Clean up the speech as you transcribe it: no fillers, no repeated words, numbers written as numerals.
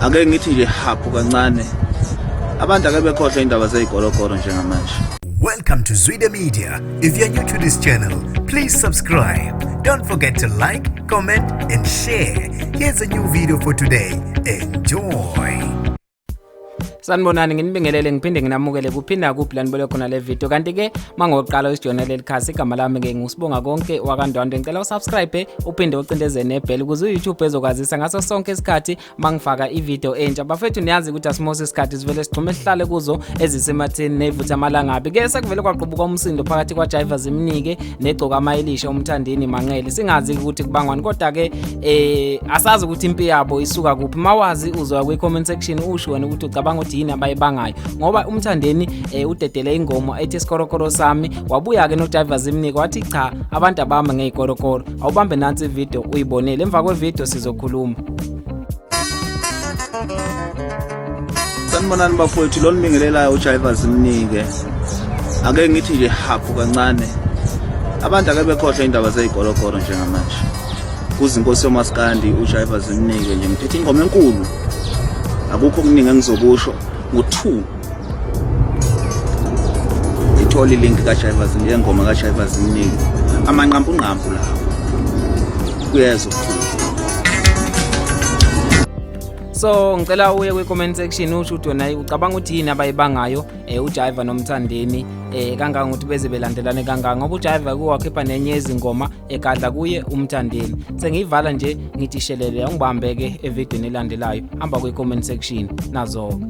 ake ngithi nje haphu kancane abantu ake bekhohlwe indaba zezikolokoro njengamanje. Welcome to Zwide Media. If you're new to this channel, please subscribe. Don't forget to like, comment and share. Here's a new video for today. Enjoy. Sanibonani nginibingelele ngiphinde nginamukele kuphinda kuplan bolo khona le video kanti ke mangoqala usijonele likhasi igama lami ngingusibonga konke wakandwandwe ngicela usubscribe uphinde ucindeze nebell ukuze YouTube ezokwazisa ngaso sonke isikhathi mangifaka ivideo entsha bafethu niyazi ukuthi asimose isikhathi sivele sixhume sihlale kuzo ezisematheni nevutha amalangabi ke sekuvele kwaqubuka umsindo phakathi kwaJaiva Zimnike negcoka amayilisha umthandeni manqele singazi ukuthi kubangwani kodwa ke asazi ukuthi impi yabo isuka kuphi mawazi uzwa kwi comment section usho wena ukuthi ucabanga ukuthi yini abayibangayo ngoba umthandeni udedele ingoma ethi Iskorokoro Sami wabuya ke noJaiva Zimnike wathi cha abantu abama ngezikorokoro awubambe nansi ivideo uyibonele emva kwevideo sizokhuluma. Sanibonani bafowethu lo nibingelelayo uJaiva Zimnike ake ngithi nje haphu kancane abantu ake bekhohlwe indaba zezikolokoro njengamanje kuzinkosi yomaskandi uJaiva Zimnike nje ngiphethe ingoma enkulu akukho okuningi engizokusho ngo2 ithola ilink kaJaiva Zimnike engoma kaJaiva Zimnike amanqampu lawo kuyezwa. So ngicela uye kwi comment section usho ukuthi wena ucabanga ukuthi yini abayibangayo uJaiva nomthandeni kanganga ukuthi beze belandelane kanganga ngoba uJaiva kuwakhipha nenye izingoma egadla kuye umthandeni sengiyivala nje ngithi shelele ungibambeke evidweni elandelayo hamba kwi comment section nazo.